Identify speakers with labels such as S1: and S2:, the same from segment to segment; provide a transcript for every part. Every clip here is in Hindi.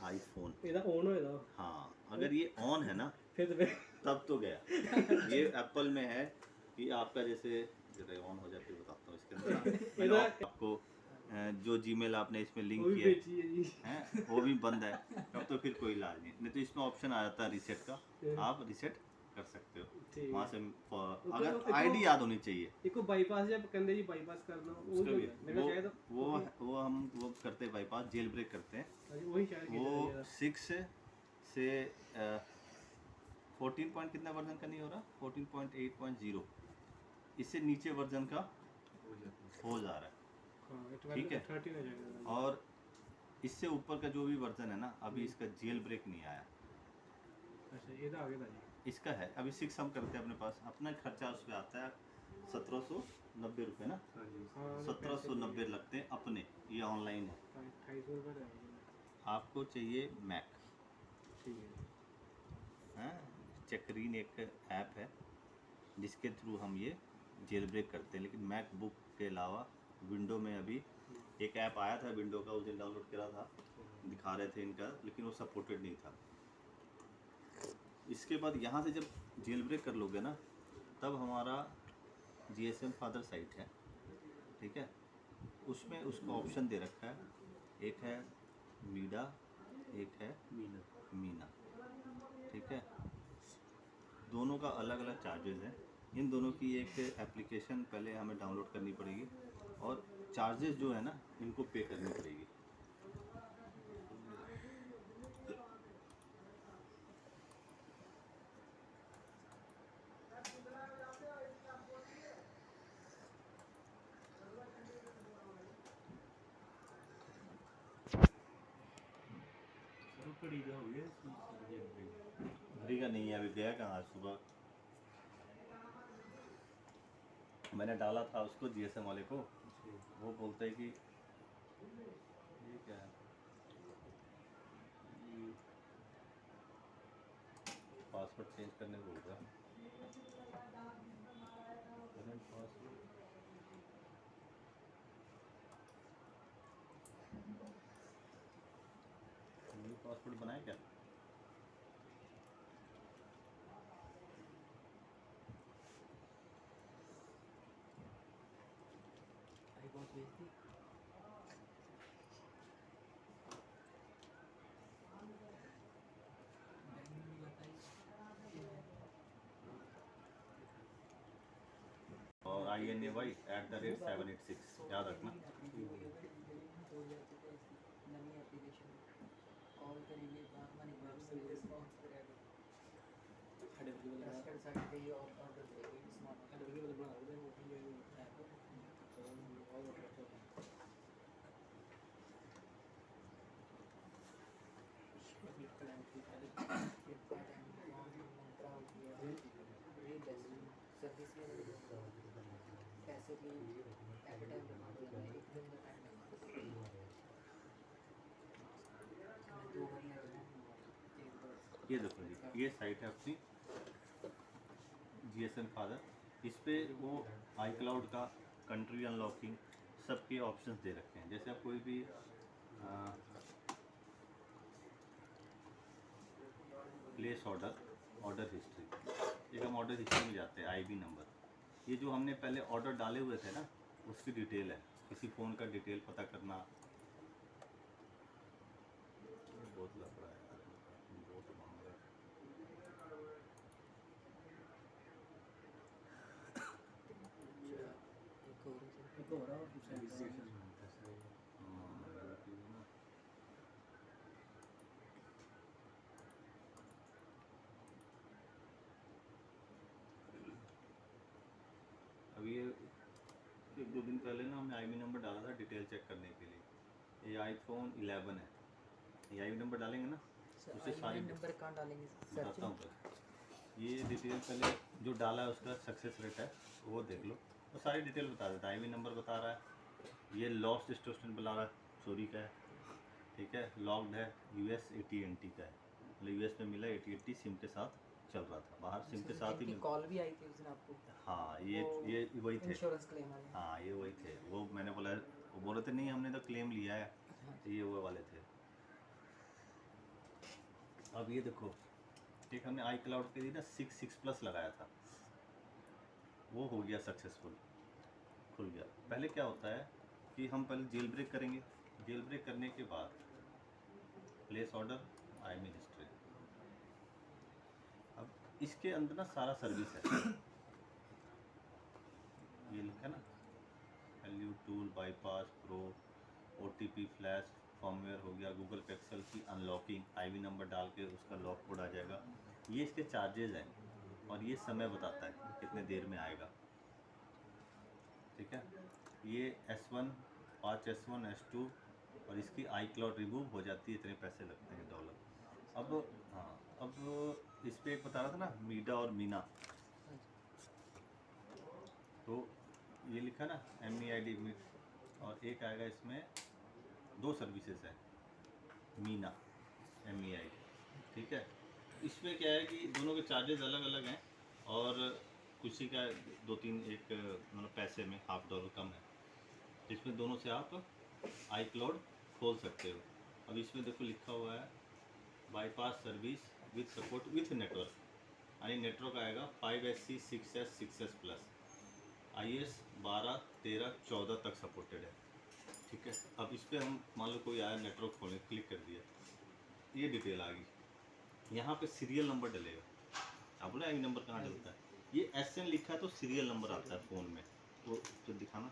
S1: आईफोन
S2: ਇਹਦਾ ऑन होएगा।
S1: हाँ अगर ये ऑन है ना
S2: फिर
S1: तब तो गया। ये एप्पल में है कि आपका जैसे जरा ऑन हो जाती है बताता हूँ इसके अंदर मैंने आपको जो जीमेल आपने इसमें लिंक
S2: वो भी
S1: किया
S2: बेची है जी।
S1: है वो भी बंद है तब तो फिर कोई इलाज नहीं तो इसमें ऑप्शन आ जाता है रीसेट का, आप रीसेट कर सकते हो
S2: ठीक
S1: वहाँ
S2: है।
S1: से। अगर आईडी याद होनी चाहिए
S2: एक बाईपास जब कहते जी बाईपास करना वो
S1: उसका
S2: भी
S1: भी
S2: मेरा शायद
S1: वो हम वो करते हैं बाईपास जेल ब्रेक करते हैं
S2: वही शायद
S1: वो
S2: किया
S1: 6 से 14 पॉइंट कितना वर्जन का नहीं हो रहा 14.8.0 इससे नीचे वर्जन का हो जा रहा है ठीक है।
S2: 13 हो जाएगा
S1: और इससे ऊपर का जो भी वर्जन है ना अभी इसका जेल ब्रेक नहीं आया।
S2: अच्छा ये तो आगे था जी।
S1: इसका है अभी 6 हम करते हैं अपने पास अपना खर्चा उस पर आता है 1790 रुपये ना 1790 लगते हैं अपने ये ऑनलाइन है
S2: 2800 रुपये
S1: आपको चाहिए मैक
S2: ठीक है।
S1: हाँ चक्रीन एक ऐप है जिसके थ्रू हम ये जेल ब्रेक करते हैं लेकिन मैकबुक के अलावा विंडो में अभी एक ऐप आया था विंडो का उस दिन डाउनलोड करा था दिखा रहे थे इनका लेकिन वो सपोर्टेड नहीं था। इसके बाद यहाँ से जब जेल ब्रेक कर लोगे ना तब हमारा GSM फादर साइट है ठीक है उसमें उसका ऑप्शन दे रखा है एक है मीडा एक है मीना ठीक है दोनों का अलग अलग चार्जेस हैं इन दोनों की एक एप्लीकेशन पहले हमें डाउनलोड करनी पड़ेगी और चार्जेस जो है ना इनको पे करनी पड़ेगी। घड़ी का नहीं है अभी गया कहाँ सुबह मैंने डाला था उसको GSM वाले को वो बोलता है कि ये क्या है पासवर्ड चेंज करने बोल रहा न्यू पासवर्ड बनाए क्या और INAY@786 याद रखना। ये देखो जी ये साइट है अपनी GSM फादर इस पे वो iCloud का कंट्री अनलॉकिंग सबके ऑप्शंस दे रखे हैं जैसे आप कोई भी प्लेस ऑर्डर हिस्ट्री एक हम ऑर्डर हिस्ट्री में जाते हैं IB नंबर ये जो हमने पहले ऑर्डर डाले हुए थे ना उसकी डिटेल है किसी फ़ोन का डिटेल पता करना बहुत लफड़ा है यार बहुत मामला
S2: एक हो रहा है
S1: अभी ये 1-2 दिन पहले ना हमने IB नंबर डाला था डिटेल चेक करने के लिए ये iPhone 11 है ये IB नंबर डालेंगे ना उससे सारी
S3: नंबर कहाँ डालेंगे
S1: बताता हूँ सर ये डिटेल पहले जो डाला है उसका सक्सेस रेट है वो देख लो वो सारी डिटेल बता देता है IB नंबर बता रहा है ये लॉस्ट स्टेटमेंट बता रहा है चोरी का है ठीक है लॉक्ड है US AT&T का है मतलब US में मिला AT&T सिम के साथ चल रहा था बाहर सिम के साथ ही
S3: कॉल भी आई थी उस दिन आपको
S1: हाँ ये वही थे
S3: इंश्योरेंस क्लेम वाले
S1: हाँ ये वही थे वो मैंने बोला वो बोल रहे थे नहीं हमने तो क्लेम लिया है तो ये वो वाले थे अब ये देखो, एक हमने आई क्लाउड के लिए ना 6 लगाया था, वो हो गया सक्सेसफुल, खुल गया। पहले क्या होता है कि हम पहले जेल ब्रेक करेंगे, जेल ब्रेक करने के बाद प्लेस ऑर्डर, IMEI हिस्ट्री। अब इसके अंदर ना सारा सर्विस है, ये लिखा ना LU tool, bypass pro, OTP flash, firmware हो गया, गूगल पिक्सल की अनलॉकिंग, IV नंबर डाल के उसका लॉक कोड आ जाएगा। ये इसके चार्जेज हैं और ये समय बताता है कितने देर में आएगा, ठीक है। ये S1 5 S1 S2 और इसकी आई क्लाउड रिमूव हो जाती है, इतने पैसे लगते हैं $। अब हाँ, अब इस पर एक बता रहा था ना मीडा और मीना, तो ये लिखा ना MEID और एक आएगा इसमें, 2 सर्विसेज है मीना MEID, ठीक है। इसमें क्या है कि दोनों के चार्जेस अलग अलग हैं और किसी का 2-3 एक मतलब पैसे में $50 कम है, इसमें दोनों से आप आई क्लाउड खोल सकते हो। अब इसमें देखो लिखा हुआ है bypass service with support with network, यानी नेटवर्क आएगा 5SC 6S 6S plus, IS 12 13 14 तक सपोर्टेड है, ठीक है। अब इस पर हम मान लो कोई आया नेटवर्क खोलने, क्लिक कर दिया, ये डिटेल आ गई। यहाँ पे सीरियल नंबर डलेगा, आप बोले आई नंबर कहाँ डलता है, ये SN लिखा है तो सीरियल नंबर आता है फ़ोन में, तो दिखाना,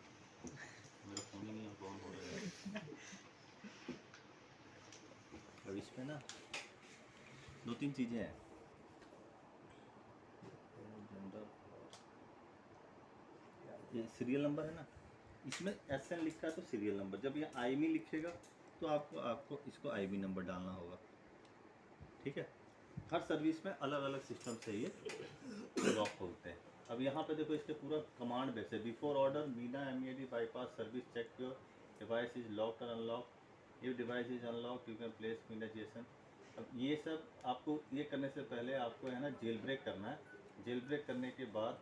S1: मेरा फ़ोन ही नहीं ऑन हो रहा है। अब इसमें ना 2-3 चीज़ें हैं, ये सीरियल नंबर है ना, इसमें SN लिखा है तो सीरियल नंबर, जब ये IMEI लिखेगा तो आपको इसको IMEI नंबर डालना होगा, ठीक है। हर सर्विस में अलग अलग सिस्टम से ये लॉक होते हैं। अब यहाँ पे देखो इसके पूरा कमांड बेस है, बिफोर ऑर्डर मीना MEID bypass service check your device is locked और unlock, if device is unlock you can place मीना GSM। अब ये सब आपको ये करने से पहले आपको है ना जेल ब्रेक करना है, जेल ब्रेक करने के बाद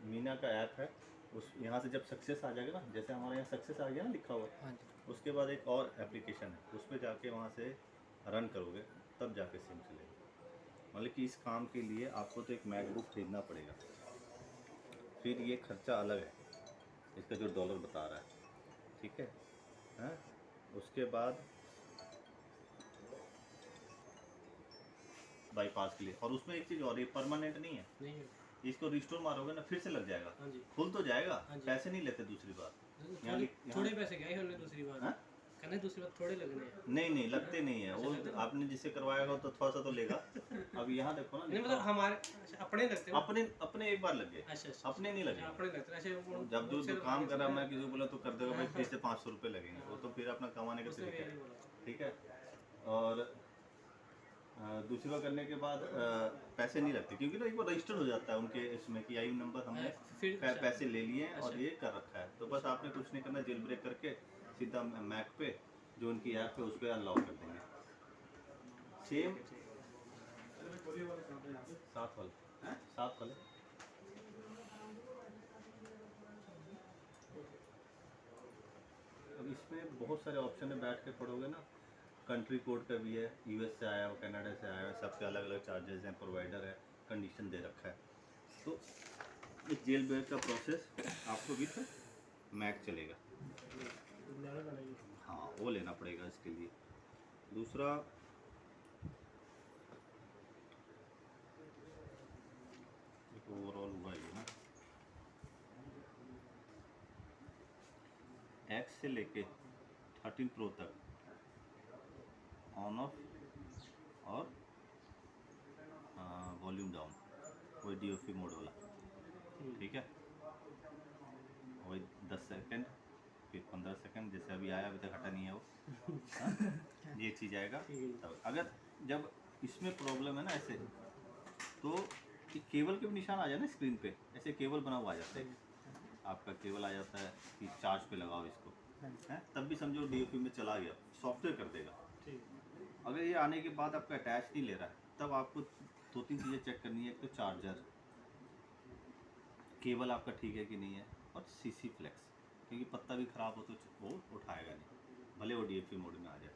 S1: मीना का ऐप है, उस यहाँ से जब सक्सेस आ जाएगा ना, जैसे हमारे यहाँ सक्सेस आ गया ना लिखा हुआ,
S2: हाँ जी।
S1: उसके बाद एक और एप्लीकेशन है, उस पर जाके वहाँ से रन करोगे तब जाके सिम चलेगा। मतलब कि इस काम के लिए आपको तो एक मैकबुक खरीदना पड़ेगा, फिर ये खर्चा अलग है, इसका जो $, बता रहा है, ठीक है। हैं उसके बाद बाईपास के लिए, और उसमें एक चीज़ और, ये परमानेंट नहीं है,
S2: नहीं है।
S1: इसको रिस्टोर मारोगे ना फिर से लग जाएगा,
S2: हाँ जी।
S1: खुल तो जाएगा,
S2: हाँ जी।
S1: पैसे नहीं लेते दूसरी बार।
S2: थोड़े पैसे गए हमने दूसरी बार,
S1: हाँ?
S2: कहने दूसरी बार थोड़े लगने हैं।
S1: नहीं लगते नहीं है वो, आपने जिससे करवाया हो तो थोड़ा सा तो लेगा। अब यहाँ देखो ना,
S2: नहीं मतलब हमारे अच्छा, अपने लगते हैं।
S1: अपने एक बार लग गए,
S2: अच्छा
S1: अपने नहीं लगे।
S2: अपने लगते हैं ऐसे
S1: जब जो काम कर रहा मैं किसी को बोला तो कर देगा भाई, फिर से $500 लगेंगे, वो तो फिर अपना कमाने का तरीका है, ठीक है। और दूसरी बार करने के बाद पैसे नहीं लगते, क्योंकि ना एक बार रजिस्टर हो जाता है उनके इसमें कि आई नंबर हमने पैसे ले लिए हैं और ये कर रखा है, तो बस आपने कुछ नहीं करना, जेल ब्रेक करके सीधा मैक पे जो उनकी ऐप है उस पर अनलॉक कर देंगे। सेम 7 वाले अब इसमें बहुत सारे ऑप्शन है, बैठ के पढ़ोगे ना, कंट्री कोड का भी है, US से आया हो, कनाडा से आया हो, सबके अलग अलग चार्जेस हैं, प्रोवाइडर है, कंडीशन दे रखा है। तो इस जेल ब्रेक का प्रोसेस आपको विथ मैक चलेगा, हाँ वो लेना पड़ेगा इसके लिए। दूसरा ओवरऑल हुआ ये ना, X से लेके 13 Pro तक ऑन ऑफ और वॉल्यूम डाउन, वही DOF मोड वाला, ठीक है। वही 10 सेकंड फिर 15 सेकंड, जैसे अभी आया, अभी तक हटा नहीं है वो। हाँ? ये चीज़ आएगा तब। अगर जब इसमें प्रॉब्लम है ना ऐसे, तो ये केबल के भी निशान आ जाए ना स्क्रीन पे, ऐसे केबल बना हुआ आ जाता है, आपका केबल आ जाता है कि चार्ज पे लगाओ इसको, है तब भी समझो DOF में चला गया, सॉफ्टवेयर कर देगा। अगर ये आने के बाद आपका अटैच नहीं ले रहा है, तब आपको 2-3 चीज़ें चेक करनी है, एक तो चार्जर, केबल आपका ठीक है कि नहीं है, और CC फ्लेक्स, क्योंकि पत्ता भी ख़राब हो तो वो उठाएगा नहीं, भले वो DOF मोड में आ जाए।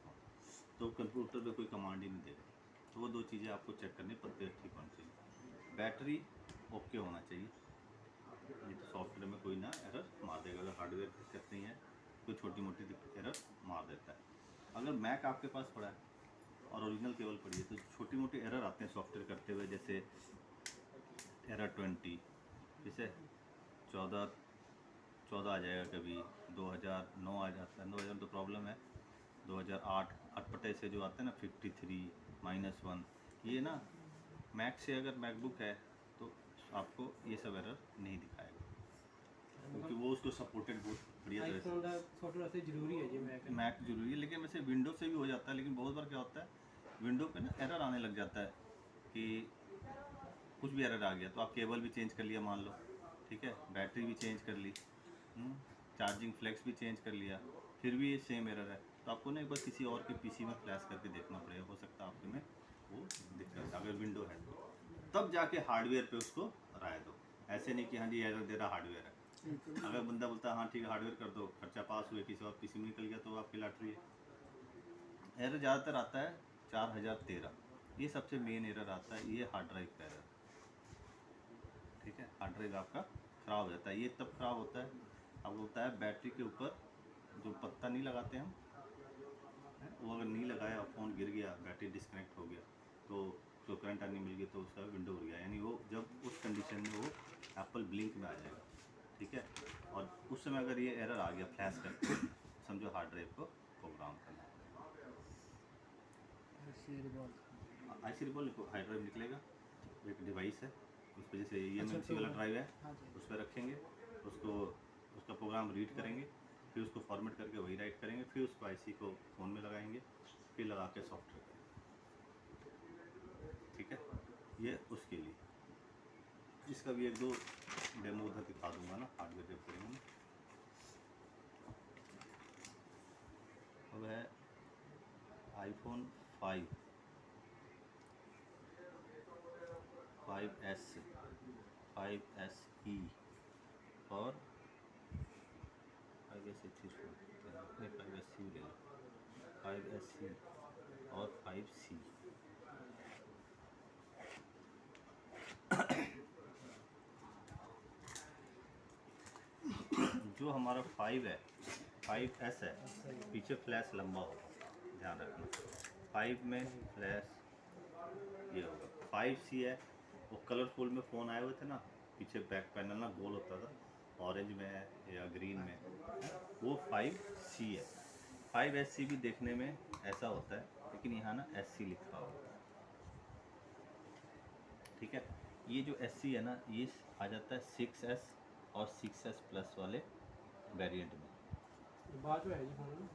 S1: तो कंप्यूटर पे कोई कमांड ही नहीं देगा। तो वो 2 चीज़ें आपको चेक करनी पड़ती है, ठीक होनी चाहिए। बैटरी ओके होना चाहिए, ये तो सॉफ्टवेयर में कोई ना एरर मार देगा। अगर हार्डवेयर दिक्कत नहीं है, कोई छोटी मोटी एरर मार देता है। अगर मैक आपके पास पड़ा है और ओरिजिनल केबल पड़ी है तो छोटी मोटी एरर आते हैं सॉफ्टवेयर करते हुए, जैसे एरर 20, जैसे 14 आ जाएगा, कभी 2009 आ जाता है। 2000 तो प्रॉब्लम है, 2008 अटपटे से जो आते हैं ना 53 -1, ये ना मैक से अगर मैकबुक है तो आपको ये सब एरर नहीं दिखाएगा, क्योंकि वो उसको सपोर्टेड बहुत बढ़िया तरह
S2: आईफोन का सॉफ्टवेयर से जरूरी है जी मैक
S1: से। मैक जरूरी है, लेकिन वैसे विंडो से भी हो जाता है। लेकिन बहुत बार क्या होता है, विंडो पे ना एरर आने लग जाता है कि कुछ भी एरर आ गया, तो आप केबल भी चेंज कर लिया मान लो, ठीक है, बैटरी भी चेंज कर ली, चार्जिंग फ्लेक्स भी चेंज कर लिया, फिर भी ये सेम एरर है, तो आपको ना एक बार किसी और के पीसी में फ्लैश करके देखना पड़ेगा। हो सकता है आपके में वो दिक्कत, अगर विंडो है तो तब जाके हार्डवेयर पे उसको राय दो। ऐसे नहीं कि हाँ जी एरर दे रहा हार्डवेयर है। अगर बंदा बोलता है हाँ ठीक है हार्डवेयर कर दो, खर्चा पास हुए, किसी और पीसी में निकल गया, तो आपकी लॉटरी है। एरर ज़्यादातर आता है 4013, ये सबसे मेन एरर आता है, ये हार्ड ड्राइव का एरर, ठीक है। हार्ड ड्राइव आपका ख़राब हो जाता है। ये तब ख़राब होता है, आपको होता है बैटरी के ऊपर जो पत्ता नहीं लगाते हम, वो अगर नहीं लगाया और फ़ोन गिर गया, बैटरी डिस्कनेक्ट हो गया, तो जो करंट आने मिल गई तो उसका विंडो उड़ गया, यानी वो जब उस कंडीशन में वो एप्पल ब्लिंक में आ जाएगा, ठीक है। और उस समय अगर ये एरर आ गया फ्लैश करके, समझो हार्ड ड्राइव को प्रोग्राम करना है। IC रिबॉल हार्ड ड्राइव निकलेगा, एक डिवाइस है, उस पर जैसे EMMC वाला ड्राइव है, उस पर रखेंगे, उसको उसका प्रोग्राम रीड करेंगे, फिर उसको फॉर्मेट करके वही राइट करेंगे, फिर उसको IC को फ़ोन में लगाएंगे, फिर लगा के सॉफ्टवेयर करेंगे, ठीक है। ये उसके लिए, इसका भी 1-2 डेमो उधर दिखा दूंगा ना, हार्डवेयर जब करेंगे। अब है iPhone 5S 5SE और 5SE 5SE ले लो, 5SE और 5C। जो हमारा 5 है, 5S है, पीछे फ्लैश लंबा होगा, ध्यान रखना। 5 में फ्लैश ये होगा। 5C है, वो कलरफुल में फ़ोन आए हुए थे ना, पीछे बैक पैनल ना गोल होता था, ऑरेंज में है या ग्रीन में, वो 5C है। 5SC भी देखने में ऐसा होता है, लेकिन यहाँ ना SC लिखा होगा, ठीक है। ये जो SC है ना, ये आ जाता है 6S और 6S प्लस वाले वेरिएंट में।
S2: बाद में है जी फोन।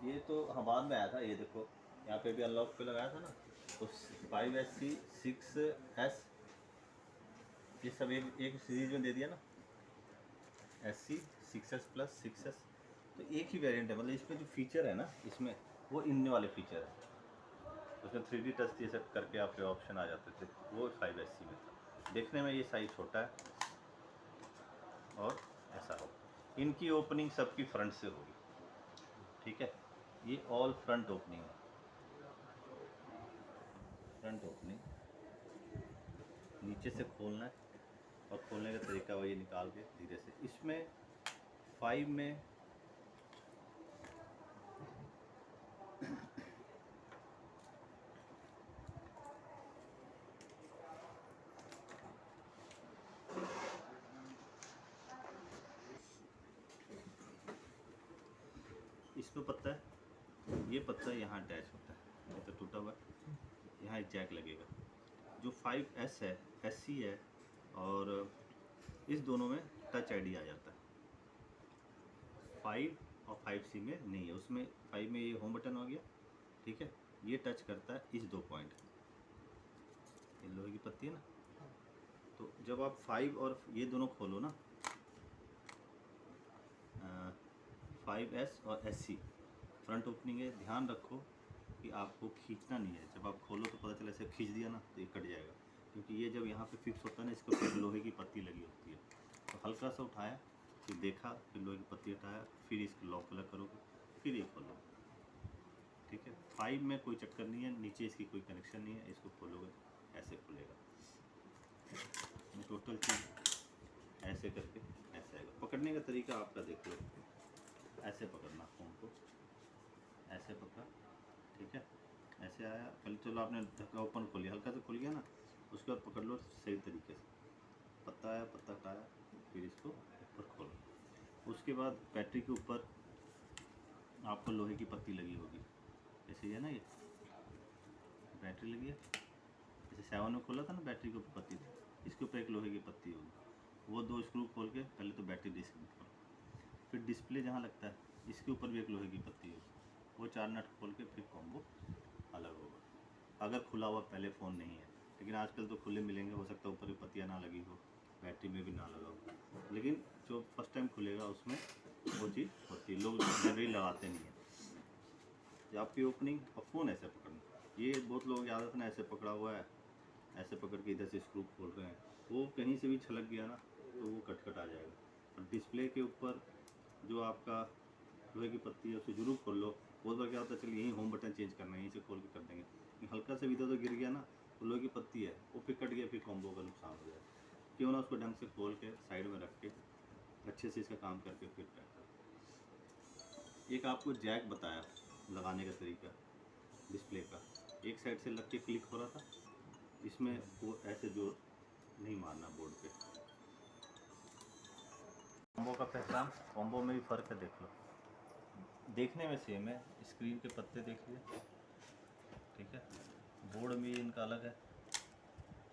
S1: ये तो हाँ बाद में आया था, ये देखो यहाँ पे भी अनलॉक पे लगाया था ना, तो 5SC 6S ये सब एक सीरीज में दे दिया ना, SC 6S प्लस 6S, तो एक ही वेरिएंट है। मतलब इसमें जो फीचर है ना, इसमें वो इनने वाले फीचर है, उसमें 3D टच ये सब करके आपके ऑप्शन आ जाते थे, वो 5SC में था। देखने में ये साइज छोटा है और ऐसा हो। इनकी ओपनिंग सबकी फ्रंट से होगी, ठीक है। ये ऑल फ्रंट ओपनिंग है, फ्रंट ओपनिंग, नीचे से खोलना है और खोलने का तरीका वही निकाल के धीरे से। इसमें 5 में इसमें पत्ता है, ये पत्ता यहाँ अटैच होता है, ये तो टूटा हुआ है, यहाँ एक जैक लगेगा। जो 5S है, SC है, और इस दोनों में टच ID आ जाता है। 5 और 5C में नहीं है, उसमें 5 में ये होम बटन हो गया, ठीक है, ये टच करता है इस 2 पॉइंट, ये लोहे की पत्ती है ना, तो जब आप 5 और ये दोनों खोलो ना, 5S और SC फ्रंट ओपनिंग है, ध्यान रखो कि आपको खींचना नहीं है। जब आप खोलो तो पता चला ऐसे खींच दिया ना तो ये कट जाएगा, क्योंकि ये जब यहाँ पे फिक्स होता है ना, इसको फिर लोहे की पत्ती लगी होती है। तो हल्का सा उठाया, फिर देखा, फिर लोहे की पत्ती हटाया, फिर इसको लॉक करोगे, फिर ये खोलो, ठीक है। 5 में कोई चक्कर नहीं है, नीचे इसकी कोई कनेक्शन नहीं है, इसको खोलोगे ऐसे खुलेगा। टोटल चीज़ ऐसे करके ऐसे आएगा। पकड़ने का तरीका आपका देख लो, ऐसे पकड़ना फ़ोन को, ऐसे पकड़ा, ठीक है, ऐसे आया। पहले चलो आपने ढक्कन ओपन खोल लिया, हल्का से खुल गया ना, उसके बाद पकड़ लो सही तरीके से, पत्ता आया, पत्ता हटाया, फिर इसको ऊपर खोलो। उसके बाद बैटरी के ऊपर आपको लोहे की पत्ती लगी होगी, ऐसे ही है ना, ये बैटरी लगी है, जैसे 7 में खोला था ना बैटरी के ऊपर पत्ती थी, इसके ऊपर एक लोहे की पत्ती होगी। वो 2 स्क्रू खोल के पहले तो बैटरी डिस्कनेक्ट, फिर डिस्प्ले जहाँ लगता है इसके ऊपर भी एक लोहे की पत्ती होगी, वो 4 नट खोल के फिर कॉम्बो अलग होगा। अगर खुला हुआ पहले फ़ोन नहीं है, लेकिन आजकल तो खुले मिलेंगे, हो सकता है ऊपर भी पत्तियाँ ना लगी हो, बैटरी में भी ना लगा हो, लेकिन जो फर्स्ट टाइम खुलेगा उसमें वो चीज़ होती है, लोग जनरली लगाते नहीं हैं। जब आपकी ओपनिंग और फ़ोन ऐसे पकड़ना, ये बहुत लोगों की आदत है ना, ऐसे पकड़ा हुआ है, ऐसे पकड़ के इधर से स्क्रू खोल रहे हैं, वो कहीं से भी छलक गया ना तो वो कट आ जाएगा। और डिस्प्ले के ऊपर जो आपका लोहे की पत्ती है उसे जरूर खोल लो। बहुत बार क्या होता है, चलिए यहीं होम बटन चेंज करना है, यहीं से खोल के कर देंगे, हल्का से भी इधर तो गिर गया ना तो लोहे की पत्ती है वो फिर कट गया, फिर कॉम्बो का नुकसान हो जाएगा। क्यों ना उसको ढंग से खोल के साइड में रख के अच्छे से इसका काम करके फिर पैक करो। एक आपको जैक बताया लगाने का तरीका डिस्प्ले का, एक साइड से लग के क्लिक हो रहा था, इसमें वो ऐसे जोर नहीं मारना बोर्ड पे। कॉम्बो का पहचान, कॉम्बो में भी फ़र्क है, देख लो, देखने में सेम है, स्क्रीन के पत्ते देख लिए, ठीक है, बोर्ड भी इनका अलग है,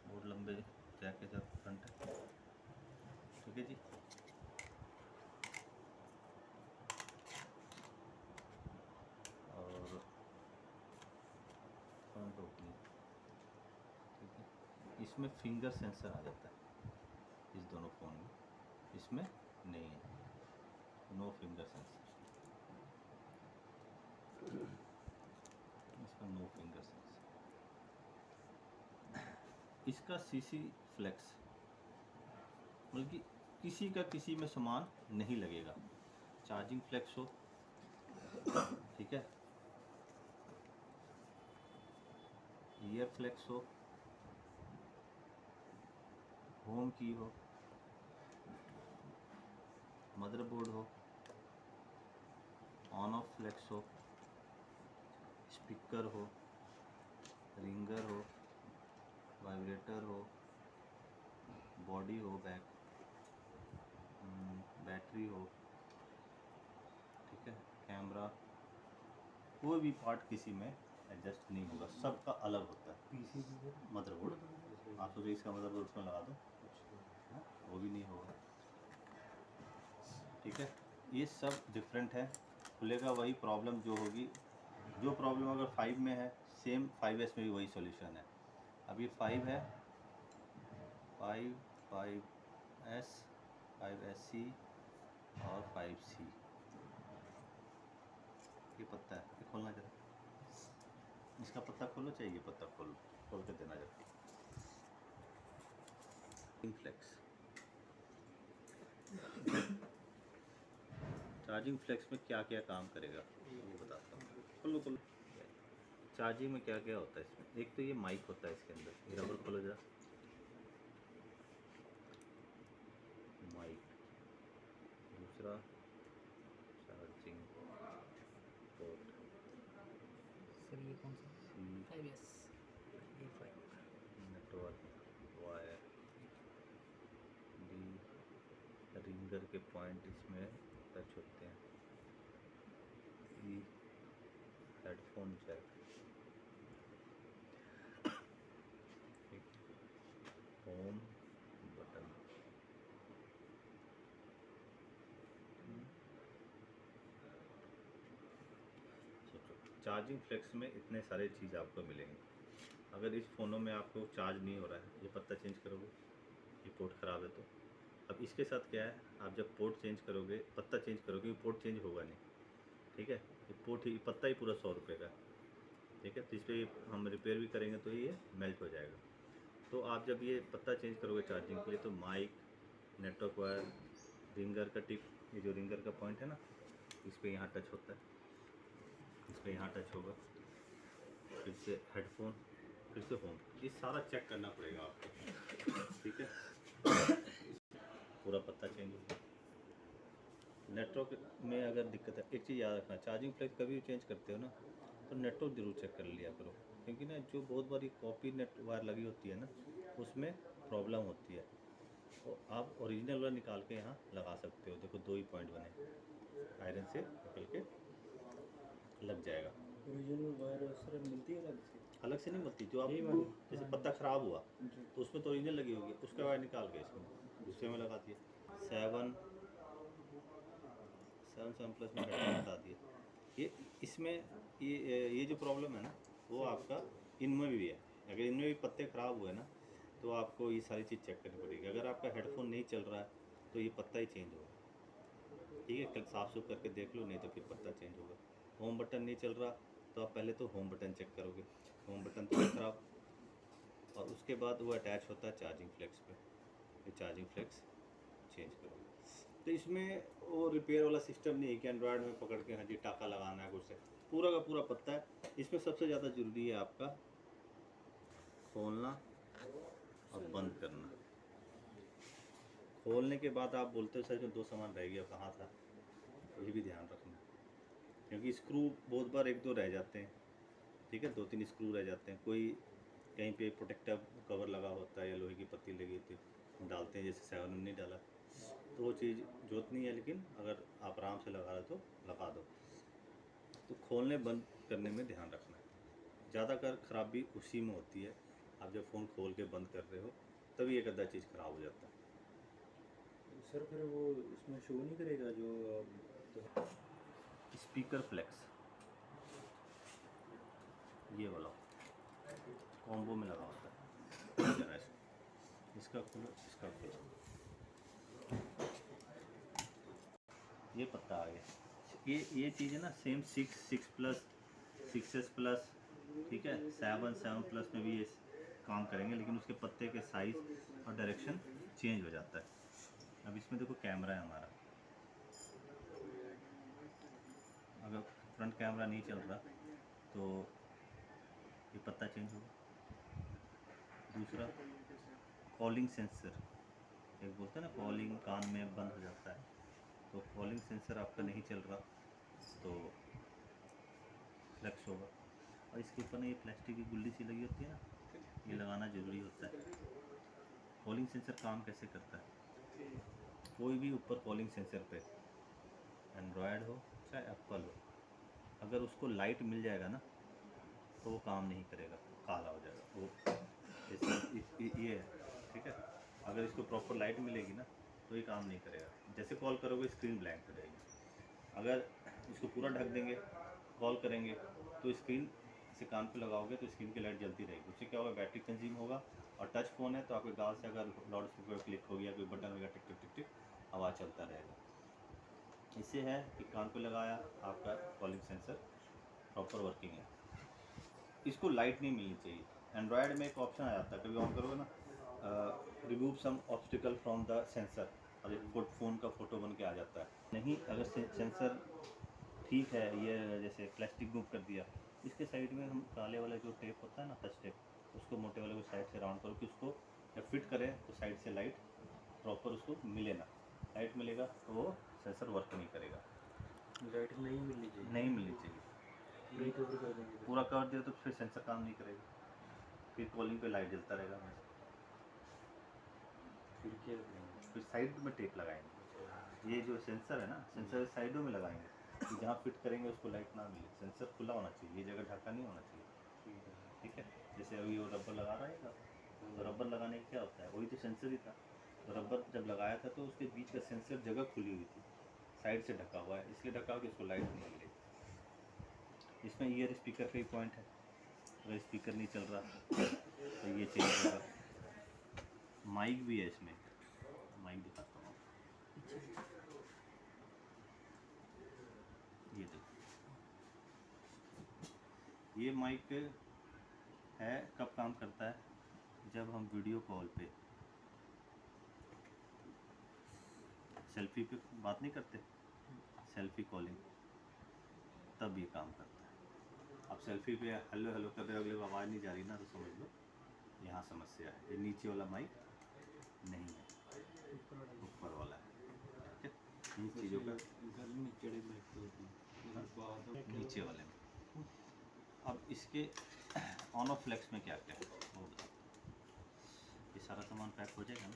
S1: बोर्ड लंबे जैक के साथ फ्रंट है, ठीक है जी। और फ्रंट ओपनिंग, ठीक है, इसमें फिंगर सेंसर आ जाता है इस दोनों फ़ोन में, इसमें नहीं है, नो फिंगर सेंसर, इसका नो फिंगर सेंसर। इसका सीसी फ्लेक्स, बल्कि किसी का किसी में सामान नहीं लगेगा, चार्जिंग फ्लेक्स हो, ठीक है, ईयर फ्लेक्स हो, होम की हो, मदरबोर्ड हो, ऑन ऑफ फ्लेक्स हो, स्पीकर हो, रिंगर हो, वाइब्रेटर हो, बॉडी हो, बैटरी हो, ठीक है, कैमरा, कोई भी पार्ट किसी में एडजस्ट नहीं होगा, सबका अलग होता है।
S2: पीसीबी
S1: मदरबोर्ड आप सोचिए इसका मदरबोर्ड उसमें लगा दो, वो भी नहीं होगा, ठीक है, ये सब डिफरेंट है। खुलेगा वही प्रॉब्लम जो होगी, जो प्रॉब्लम अगर 5 में है सेम 5S में भी वही सॉल्यूशन है। अब ये 5 है, 5, 5S, 5SC और 5C, ये पत्ता है, ये खोलना जरा, इसका पत्ता खोलो, चाहिए पत्ता खोल के देना जरा। फ्लेक्स, चार्जिंग फ्लेक्स में क्या क्या काम करेगा ये बताता हूँ, खोलो खोलो। चार्जिंग में क्या क्या होता है इसमें, एक तो ये माइक होता है इसके अंदर, ये रबर खोलो जरा, माइक, दूसरा चार्जिंग पोर्ट,
S2: सर ये कौन सा
S1: सी,
S2: 5S ये 5
S1: नेटवर्क वायर, डी, रिंगर के पॉइंट इसमें टच होते हैं, ई, हेडफोन जैक, होम बटन, सोचो चार्जिंग फ्लेक्स में इतने सारे चीज़ आपको मिलेंगे। अगर इस फ़ोनों में आपको चार्ज नहीं हो रहा है, ये पत्ता चेंज करोगे, ये पोर्ट ख़राब है तो, अब इसके साथ क्या है, आप जब पोर्ट चेंज करोगे, पत्ता चेंज करोगे, ये पोर्ट चेंज होगा नहीं, ठीक है, ये पोर्ट ही, पत्ता ही पूरा 100 रुपये का, ठीक है, तो इस पर हम रिपेयर भी करेंगे तो ये मेल्ट हो जाएगा। तो आप जब ये पत्ता चेंज करोगे चार्जिंग के लिए, तो माइक, नेटवर्क वायर, रिंगर का टिप, ये जो रिंगर का पॉइंट है ना, इस पर यहाँ टच होता है, इस पर यहाँ टच होगा, फिर से हेडफोन, फिर से होम, ये सारा चेक करना पड़ेगा आपको, ठीक है। पूरा पत्ता चेंज हो गया। नेटवर्क में अगर दिक्कत है, एक चीज़ याद रखना, चार्जिंग फ्लेक्स कभी भी चेंज करते हो ना तो नेटवर्क जरूर चेक कर लिया करो, क्योंकि ना जो बहुत बारी कॉपी नेट वायर लगी होती है ना उसमें प्रॉब्लम होती है। तो आप ओरिजिनल वाला निकाल के यहाँ लगा सकते हो। देखो 2 ही पॉइंट बने, आयरन से निकल के लग जाएगा।
S3: ओरिजिनल वायर सर मिलती है अलग से?
S1: नहीं मिलती, जो आप
S3: यही वाली?
S1: जैसे पत्ता ख़राब हुआ
S3: जी।
S1: तो उसमें तो ओरिजिनल लगी होगी, उसका वायर निकाल के इसमें दूसरे में लगा दिया। 7 प्लस में हेडफोन हटा दिया। ये इसमें ये जो प्रॉब्लम है ना वो आपका इनमें भी है। अगर इनमें भी पत्ते ख़राब हुए ना तो आपको ये सारी चीज़ चेक करनी पड़ेगी। अगर आपका हेडफोन नहीं चल रहा है तो ये पत्ता ही चेंज होगा, ठीक है। कल साफ सुथ करके देख लो, नहीं तो फिर पत्ता चेंज होगा। होम बटन नहीं चल रहा तो आप पहले तो होम बटन चेक करोगे, होम बटन तो ख़राब, और उसके बाद वो अटैच होता है चार्जिंग फ्लेक्स पे, ये चार्जिंग फ्लेक्स चेंज करोगे। तो इसमें वो रिपेयर वाला सिस्टम नहीं है कि एंड्रॉयड में पकड़ के हाँ जी टाका लगाना है कुछ से, पूरा का पूरा पत्ता है। इसमें सबसे ज़्यादा ज़रूरी है आपका खोलना और बंद करना। खोलने के बाद आप बोलते हो सर इसमें 2 सामान रह गया, कहाँ था, तो ये भी ध्यान रखना, क्योंकि स्क्रू बहुत बार 1-2 रह जाते हैं, ठीक है। 2-3 स्क्रू रह जाते हैं, कोई कहीं पे प्रोटेक्टिव कवर लगा होता है या लोहे की पत्ती लगी होती है, डालते हैं जैसे 7 नहीं डाला तो वो चीज़ जरूरत नहीं है, लेकिन अगर आप आराम से लगा रहे तो लगा दो। तो खोलने बंद करने में ध्यान रखना है, ज़्यादातर खराबी उसी में होती है। आप जब फ़ोन खोल के बंद कर रहे हो तभी एक आधा चीज़ ख़राब हो जाता है।
S3: सर फिर वो इसमें शो नहीं करेगा जो तो
S1: स्पीकर फ्लेक्स ये वाला कॉम्बो में लगा होता है, जरा इसका खुलो, इसका खुलो, ये पत्ता आ गया। ये चीज़ है ना सेम 6 प्लस 6s प्लस, ठीक है, 7 प्लस में भी ये काम करेंगे, लेकिन उसके पत्ते के साइज़ और डायरेक्शन चेंज हो जाता है। अब इसमें देखो कैमरा है हमारा, अगर फ्रंट कैमरा नहीं चल रहा तो ये पत्ता चेंज होगा। दूसरा कॉलिंग सेंसर, एक बोलते हैं ना कॉलिंग कान में बंद हो जाता है, तो कॉलिंग सेंसर आपका नहीं चल रहा तो फ्लेक्स होगा। और इसके ऊपर ना ये प्लास्टिक की गुल्ली सी लगी होती है ना, ये लगाना ज़रूरी होता है। कॉलिंग सेंसर काम कैसे करता है, कोई भी ऊपर कॉलिंग सेंसर पे एंड्रॉयड हो चाहे एप्पल हो, अगर उसको लाइट मिल जाएगा ना तो वो काम नहीं करेगा, काला हो जाएगा वो, ये है, ठीक है। अगर इसको प्रॉपर लाइट मिलेगी ना तो ये काम नहीं करेगा। जैसे कॉल करोगे स्क्रीन ब्लैंक हो जाएगी। अगर इसको पूरा ढक देंगे, कॉल करेंगे तो स्क्रीन से कान पे लगाओगे तो स्क्रीन की लाइट जलती रहेगी। उससे क्या होगा, बैटरी कंज्यूम होगा। और टच फ़ोन है तो आपके गाल से अगर लाउड स्पीकर क्लिक हो गया, कोई बटन होगा, टिक टिक टिक टिक आवाज़ चलता रहेगा। इससे है कि कान पे लगाया आपका कॉलिंग सेंसर प्रॉपर वर्किंग है। इसको लाइट नहीं मिलनी चाहिए। एंड्रॉयड में एक ऑप्शन आ जाता है, कभी ऑन करोगे ना, remove some obstacle from the sensor, और एक फ़ोन का फ़ोटो बन के आ जाता है। नहीं, अगर सेंसर ठीक है, ये जैसे प्लास्टिक मूव कर दिया, इसके साइड में हम काले वाला जो टेप होता है ना, टच टेप, उसको मोटे वाले को साइड से राउंड करो कि उसको जब फिट करें तो साइड से लाइट प्रॉपर उसको मिले ना। लाइट मिलेगा तो वो सेंसर वर्क नहीं करेगा।
S3: लाइट नहीं मिलनी चाहिए?
S1: नहीं मिलनी चाहिए।
S3: पूरी कवर कर देंगे तो?
S1: पूरा कर दिया तो फिर सेंसर काम नहीं करेगा, फिर कॉलिंग पे लाइट जलता रहेगा हमेशा।
S3: फिर क्या करेंगे?
S1: फिर साइड में टेप लगाएंगे, ये जो सेंसर है ना, सेंसर साइडों में लगाएंगे कि जहाँ फिट करेंगे उसको लाइट ना मिले। सेंसर खुला होना चाहिए, ये जगह ढका नहीं होना चाहिए, ठीक है। जैसे अभी वो रबर लगा रहा है, तो रबर लगाने का क्या होता है, वही तो सेंसर ही था। तो रबर जब लगाया था तो उसके बीच का सेंसर जगह खुली हुई थी, साइड से ढका हुआ है, इसलिए ढका हुआ कि उसको लाइट नहीं मिलेगी। इसमें ईयर स्पीकर का ही पॉइंट है, अगर स्पीकर नहीं चल रहा तो ये चेंज होगा। माइक भी है इसमें, माइक दिखाता हूँ, ये देखो, ये माइक है, कब काम करता है, जब हम वीडियो कॉल पे सेल्फी पे बात नहीं करते, सेल्फी कॉलिंग, तब ये काम करता है। अब सेल्फी पे हेलो हेलो कर रहे हो, अगले को आवाज़ नहीं जा रही ना, तो समझ लो यहाँ समस्या है। ये नीचे वाला माइक नहीं है, ऊपर वाला है। ठीक है, इन चीज़ों का
S3: गर्मी में चढ़े बैठते होते हैं
S1: नीचे वाले में। अब इसके ऑन ऑफ फ्लेक्स में क्या क्या है वो बताओ। ये सारा सामान पैक हो जाएगा ना?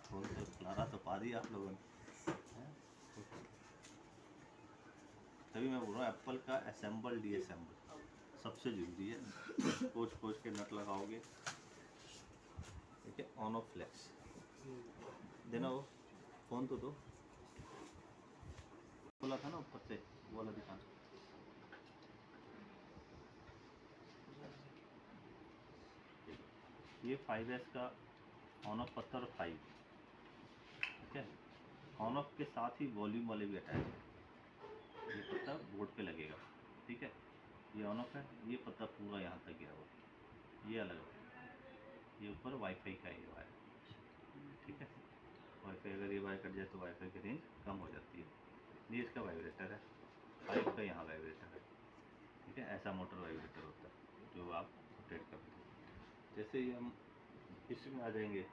S1: खोल तो खिलारा तो पा दिया आप लोगों ने, हैं? तभी मैं बोल रहा हूँ एप्पल का असेंबल डीअसेंबल सबसे ज़रूरी है। खोज खोज के नट लगाओगे। ठीक है, ऑन ऑफ फ्लेक्स देना, वो फ़ोन तो दो, बोला था ना ऊपर से वो वाला दिखाना। ये 5S का ऑन ऑफ पत्थर 5। ठीक है, ऑन ऑफ के साथ ही वॉल्यूम वाले भी अटैच है। ये पत्ता बोर्ड पे लगेगा। ठीक है, ये ऑन ऑफ है, ये पत्ता पूरा यहाँ तक गया हुआ, ये अलग है। ये ऊपर वाईफाई का ये वायर। ठीक है, वाईफाई अगर ये वायर कट जाए तो वाईफाई की रेंज कम हो जाती है। ये इसका वाइब्रेटर है, 5 का यहाँ वाइब्रेटर है। ठीक है, ऐसा मोटर वाइब्रेटर होता है जो आप रोटेट करते हो। जैसे ही हम इसमें आ जाएंगे,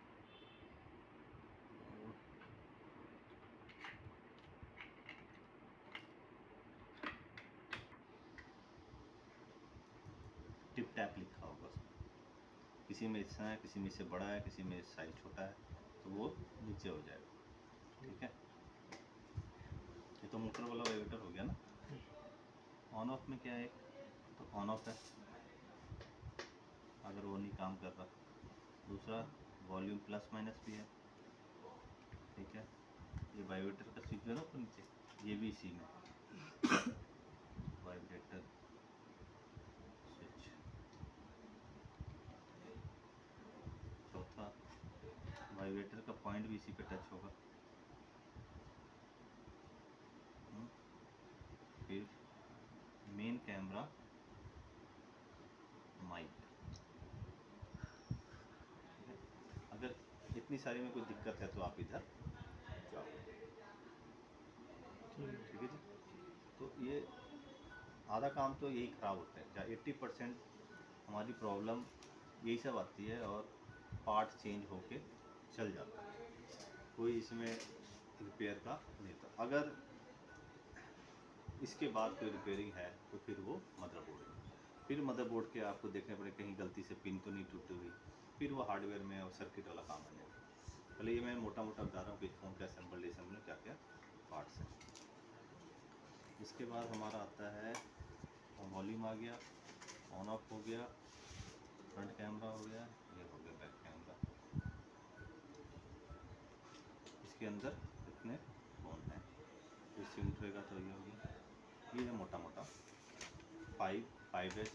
S1: टिप टैप लिखा होगा उसमें, किसी में इतना है, किसी में इससे बड़ा है, किसी में साइज छोटा है, तो वो नीचे हो जाएगा। ठीक है, ये तो मोटर वाला वाइब्रेटर हो गया ना। ऑन ऑफ में क्या है, तो ऑन ऑफ है अगर वो नहीं काम कर रहा। दूसरा वॉल्यूम प्लस माइनस भी है। ठीक है, ये वाइब्रेटर का स्विच है ना ऊपर नीचे, ये भी इसी में वाइब्रेटर स्विच। चौथा वाइब्रेटर का पॉइंट भी इसी पे टच होगा। फिर मेन कैमरा माइक। अगर इतनी सारी में कोई दिक्कत है तो आप इधर जाओ। ठीक है जी, तो ये आधा काम तो यही ख़राब होता है, या 80% हमारी प्रॉब्लम यही सब आती है, और पार्ट चेंज होके चल जाता है, कोई इसमें रिपेयर का नहीं था। अगर इसके बाद कोई रिपेयरिंग है तो फिर वो मदरबोर्ड है। फिर मदरबोर्ड के आपको देखने पड़े कहीं गलती से पिन तो नहीं टूटी हुई, फिर वो हार्डवेयर में और सर्किट वाला काम आने लगा। पहले ये मैं मोटा मोटा बता रहा हूँ कि फ़ोन के असेंबल डिसेंबल में क्या क्या पार्ट्स हैं। इसके बाद हमारा आता है वॉल्यूम आ गया, ऑन ऑफ हो गया, फ्रंट कैमरा हो गया, ये हो गया बैक कैमरा। इसके अंदर कितने फ़ोन हैं, तो सिम उठेगा तो ये होगी। ये है मोटा मोटा 5, 5S,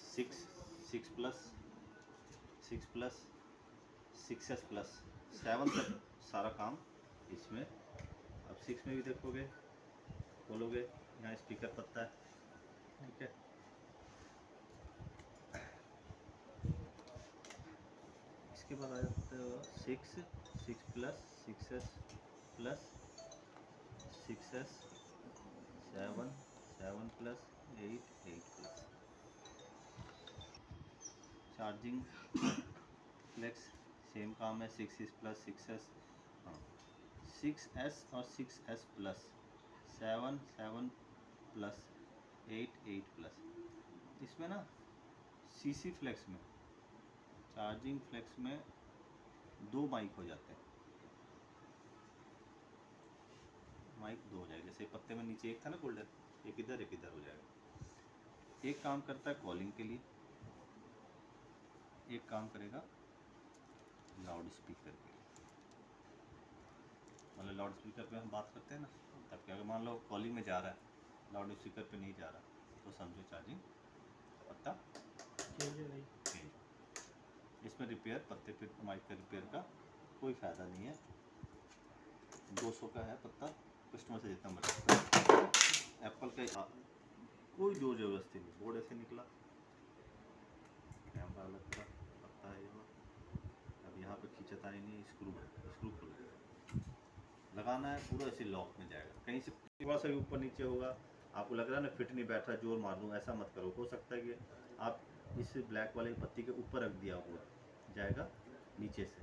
S1: 6, 6 प्लस, 6S प्लस 7 तक सारा काम इसमें। अब 6 में भी देखोगे, खोलोगे, यहाँ स्पीकर पत्ता है। ठीक है, इसके बाद आ जाता है 6 plus, 6S plus, 6S, 7 plus, 8 plus. Charging flex same काम है, 6S प्लस, 6S, हाँ 6S और 6S प्लस, 7 प्लस, 8 प्लस। इसमें ना CC फ्लेक्स में, चार्जिंग फ्लेक्स में 2 माइक हो जाते हैं। माइक 2 हो जाएगा, जैसे पत्ते में नीचे एक था ना गोल्डन, एक इधर हो जाएगा। एक काम करता है कॉलिंग के लिए, एक काम करेगा लाउड स्पीकर के लिए। मतलब लाउड स्पीकर पे हम बात करते हैं ना, तब क्या, अगर मान लो कॉलिंग में जा रहा है, लाउड स्पीकर पे नहीं जा रहा, तो समझो चार्जिंग पत्ता चेंज। इसमें रिपेयर पत्ते पे माइक का रिपेयर का कोई फ़ायदा नहीं है। 200 का है पत्ता, कस्टमर से जितना मर्जी। एप्पल का कोई जोर जबरदस्ती नहीं, बोर्ड ऐसे निकला, कैमरा अलग था, पत्ता है ये। अब यहाँ पे खींचता ही नहीं, स्क्रू खुल गया, लगाना है पूरा ऐसे लॉक में जाएगा। कहीं से थोड़ा सा भी ऊपर नीचे होगा, आपको लग रहा है ना फिट नहीं बैठ रहा, जोर मार दूँ, ऐसा मत करो। हो सकता है कि आप इस ब्लैक वाले पत्ती के ऊपर रख दिया हुआ जाएगा नीचे से,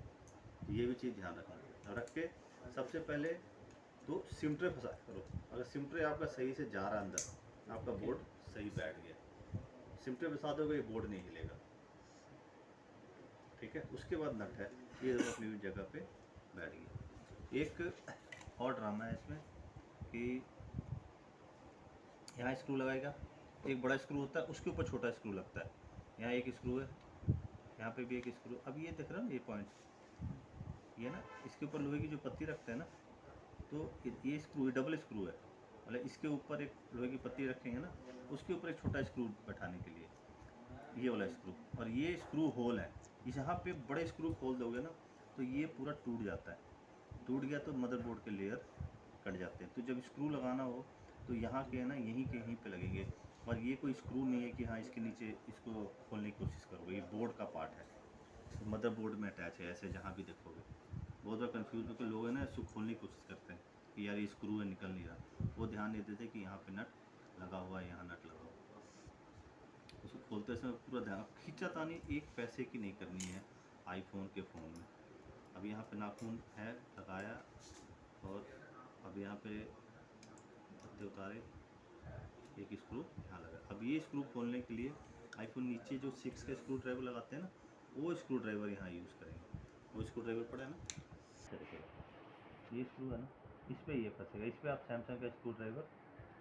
S1: तो ये भी चीज़ ध्यान रखना। रख के सबसे पहले तो सिमट्रे फंसा करो। अगर सिमट्रे आपका सही से जा रहा है अंदर, आपका बोर्ड सही बैठ गया। सिमट्रे फंसा दोगे, ये बोर्ड नहीं हिलेगा। ठीक है, उसके बाद नट है, ये अपनी जगह पे बैठ गई। एक और ड्रामा है इसमें कि यहाँ स्क्रू लगाएगा, एक बड़ा स्क्रू होता है, उसके ऊपर छोटा स्क्रू लगता है। यहाँ एक स्क्रू है, यहाँ पे भी एक स्क्रू। अब ये दिख रहा है ना, ये पॉइंट, ये ना इसके ऊपर लोहे की जो पत्ती रखते हैं ना, तो ये स्क्रू डबल स्क्रू है। मतलब इसके ऊपर एक लोहे की पत्ती रखेंगे ना, उसके ऊपर एक छोटा स्क्रू बैठाने के लिए, ये वाला स्क्रू। और ये स्क्रू होल है, यहाँ पे बड़े स्क्रू खोल दोगे ना तो ये पूरा टूट जाता है। टूट गया तो मदरबोर्ड के लेयर कट जाते हैं। तो जब स्क्रू लगाना हो तो यहाँ के है ना, यहीं पे लगेंगे। और ये कोई स्क्रू नहीं है कि हाँ इसके नीचे इसको खोलने की कोशिश करोगे, ये बोर्ड का पार्ट है, तो मदरबोर्ड में अटैच है। ऐसे जहाँ भी देखोगे बहुत बार कन्फ्यूज होकर लोग है ना इसको खोलने की कोशिश करते हैं कि यार ये स्क्रू है, निकल नहीं रहा। वो ध्यान नहीं देते कि यहाँ पे नट लगा हुआ है, यहाँ नट लगा हुआ है। उसको खोलते समय पूरा ध्यान, खींचातानी एक पैसे की नहीं करनी है आईफोन के फ़ोन में। अब यहाँ पे नाखून है लगाया, और अब यहाँ पे पत्ते उतारे, एक स्क्रू यहाँ लगा। अब ये स्क्रू खोलने के लिए आईफोन नीचे जो 6 का स्क्रू ड्राइवर लगाते हैं ना, वो स्क्रू ड्राइवर यहाँ यूज़ करेंगे। वो स्क्रू ड्राइवर पड़ा है ना, ये स्क्रू है ना, इस पर ये फंसेगा। इस पर आप सैमसंग का स्क्रू ड्राइवर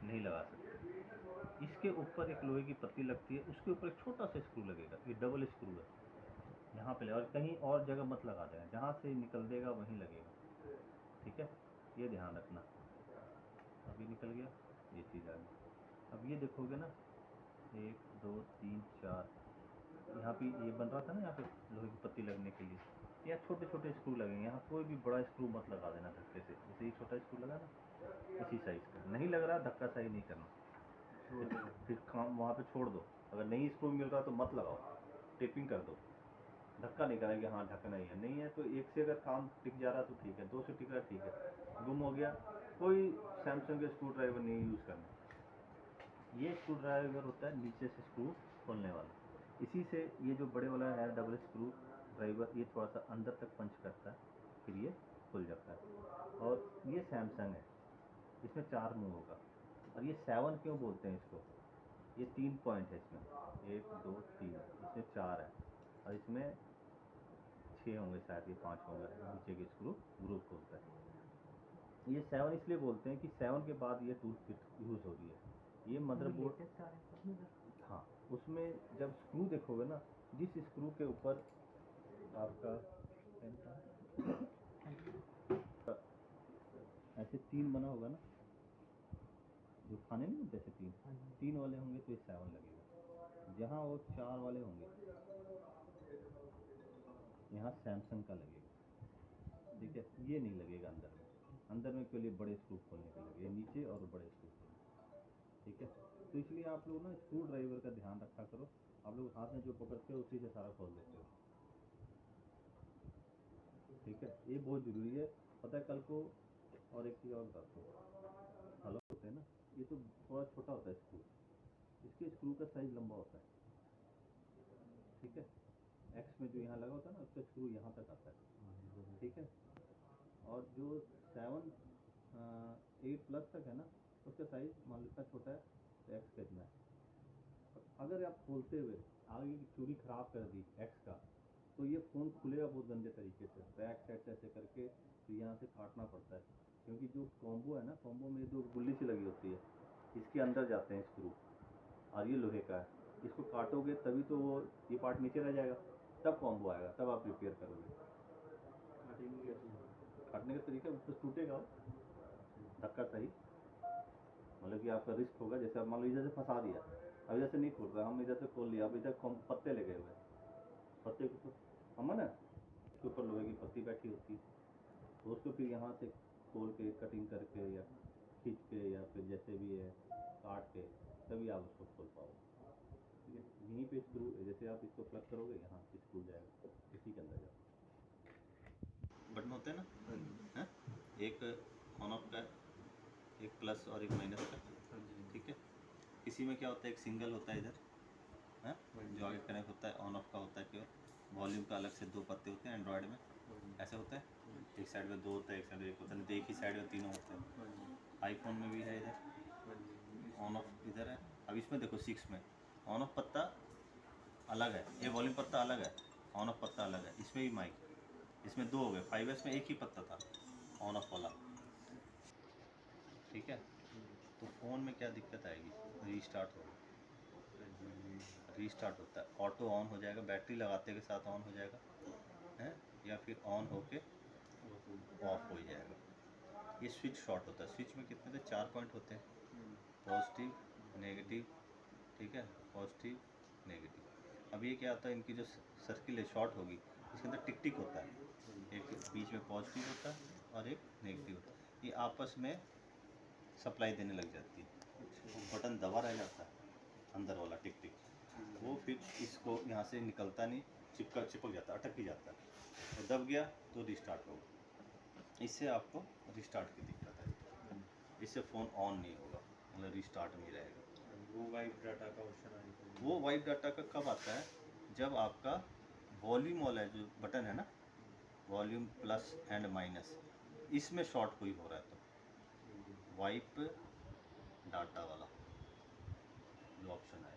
S1: नहीं लगा सकते। इसके ऊपर एक लोहे की पत्ती लगती है, उसके ऊपर एक छोटा सा स्क्रू लगेगा, ये डबल स्क्रू है। यहाँ पे और कहीं और जगह मत लगा देना, जहाँ से निकल देगा वहीं लगेगा। ठीक है, ये ध्यान रखना। अभी निकल गया, ये चीज़ आ गई। अब ये देखोगे ना, 1 2 3 4, यहाँ पे ये बन रहा था ना, यहाँ पे लोहे की पत्ती लगने के लिए, यहाँ छोटे छोटे स्क्रू लगेंगे। यहाँ कोई भी बड़ा स्क्रू मत लगा देना धक्के से। जैसे ये छोटा स्क्रू लगा ना, इसी साइज़ का नहीं लग रहा, धक्का सही नहीं करना, फिर काम वहाँ पे छोड़ दो। अगर नहीं स्क्रू मिल रहा तो मत लगाओ, टेपिंग कर दो। धक्का नहीं करेंगे, हाँ ढकना ही है, नहीं है तो एक से अगर काम टिक जा रहा तो ठीक है, 2 से टिक रहा ठीक है, गुम हो गया, कोई सैमसंग के स्क्रू ड्राइवर नहीं यूज़ करना। ये स्क्रू ड्राइवर होता है नीचे से स्क्रू खोलने वाला। इसी से ये जो बड़े वाला है डबल स्क्रू ड्राइवर, ये थोड़ा सा अंदर तक पंच करता है, फिर ये खुल जाता है। और ये सैमसंग है, इसमें 4 मुँह होगा। और ये 7 क्यों बोलते हैं इसको, ये 3 पॉइंट है इसमें, 1 2 3, इसमें 4 है, और इसमें 6 होंगे शायद, ये 5 होंगे। नीचे के स्क्रू ग्रुप खोलता है। ये 7 इसलिए बोलते हैं कि 7 के बाद ये टूल फिट यूज़ हो रही है। ये मदरबोर्ड, हाँ, उसमें जब स्क्रू देखोगे ना, जिस स्क्रू के ऊपर आपका ऐसे 3 बना होगा ना, जो खाने नहीं होते ऐसे 3 वाले होंगे तो ये 7 लगेगा। जहाँ वो 4 वाले होंगे, यहाँ सैमसंग का लगेगा। ठीक है, ये नहीं लगेगा अंदर में। अंदर में के लिए बड़े स्क्रू खोलने के लगे, नीचे और बड़े स्क्रू खोलने। ठीक है, तो इसलिए आप लोग ना स्क्रू ड्राइवर का ध्यान रखा करो। आप लोग हाथ में जो पकड़ते हो उसी से सारा खोल देते हो। ठीक है, ये बहुत ज़रूरी है। पता है कल को, और एक चीज़ और बताता हूँ, हलो होते हैं ना, ये तो थोड़ा छोटा होता है स्क्रू, इसके स्क्रू का साइज़ लंबा होता है। ठीक है, एक्स में जो यहाँ लगा होता है ना, उसका स्क्रू यहाँ तक आता है। ठीक है, और जो 7 8 प्लस तक है ना, उसका साइज़ मान लो इतना छोटा है, तो एक्स का इतना है। अगर आप खोलते हुए आगे की चूड़ी ख़राब कर दी एक्स का, तो ये फ़ोन खुलेगा बहुत गंदे तरीके से, बैक साइड से ऐसे करके, तो यहाँ से काटना पड़ता है। क्योंकि जो कॉम्बो है ना, कॉम्बो में 2 गुल्ली सी लगी होती है, इसके अंदर जाते हैं स्क्रू, और ये लोहे का है। इसको काटोगे तभी तो वो ये पार्ट नीचे रह जाएगा, तब कॉम्बो आएगा, तब आप रिपेयर करोगे। काटने का तरीका तो टूटेगा वो, धक्का सही, मतलब कि आपका रिस्क होगा। जैसे आप मान लो इधर से फंसा दिया, अब इधर से नहीं खुल रहा, हम इधर से खोल लिया, अब इधर पत्ते लगे हुए, पत्ते के ऊपर हम ना, उसके ऊपर लोहे की पत्ती बैठी होती है, तो उसको फिर यहाँ से खोल के कटिंग करके या खींच के या फिर जैसे भी है काट के, तभी आप उसको खोल पाओगे। ठीक है, यहीं पे स्क्रू, जैसे आप इसको प्लग करोगे यहाँ स्क्रू जाएगा, इसी के अंदर जाएगा। बटन होते हैं ना, हैं, एक ऑन ऑफ का है, एक प्लस और एक माइनस का,
S3: हाँ जी
S1: ठीक है। इसी में क्या होता है, एक सिंगल होता है इधर, है
S3: हाँ जी,
S1: जो आगे कनेक्ट होता है, ऑन ऑफ का होता है केवल। वॉल्यूम का अलग से 2 पत्ते होते हैं एंड्रॉयड में,
S3: हाँ जी,
S1: ऐसे होता है, एक साइड में 2 होता है, एक साइड में 1 होता है, नहीं तो एक ही साइड में तीनों होते हैं।
S3: हाँ जी,
S1: आईफोन में भी है इधर,
S3: हाँ जी,
S1: ऑन ऑफ इधर है। अब इसमें देखो 6 में ऑन ऑफ पत्ता अलग है, ये वॉल्यूम पत्ता अलग है, ऑन ऑफ पत्ता अलग है। इसमें भी माइक, इसमें 2 हो गए। 5S में एक ही पत्ता था ऑन ऑफ वाला, ठीक है। तो फ़ोन में क्या दिक्कत आएगी, रीस्टार्ट होगा,
S3: हाँ जी,
S1: रीस्टार्ट होता है, ऑटो ऑन हो जाएगा, बैटरी लगाते के साथ ऑन हो जाएगा, है, या फिर ऑन होके ऑफ हो जाएगा। ये स्विच शॉर्ट होता है। स्विच में कितने थे, 4 पॉइंट होते हैं, पॉजिटिव नेगेटिव, ठीक है, पॉजिटिव नेगेटिव। अब ये क्या होता है, इनकी जो सर्किल है शॉर्ट होगी, इसके अंदर टिक टिक होता है, एक बीच में पॉजिटिव होता है और एक नेगेटिव होता है, ये आपस में सप्लाई देने लग जाती है।
S3: अच्छा,
S1: वो बटन दबा रह जाता है अंदर वाला टिक टिक, वो फिर इसको यहाँ से निकलता नहीं, चिपक जाता है, अटक ही जाता है। तो दब गया तो रिस्टार्ट होगा, इससे आपको रिस्टार्ट की दिक्कत है, इससे फ़ोन ऑन नहीं होगा, मतलब रिस्टार्ट में ही रहेगा।
S3: वो वाइप डाटा का ऑप्शन आएगा जी।
S1: वो वाइप डाटा का कब आता है, जब आपका वॉल्यूम वाला जो बटन है ना, वॉल्यूम प्लस एंड माइनस, इसमें शॉर्ट कोई हो रहा है तो वाइप डाटा वाला जो ऑप्शन है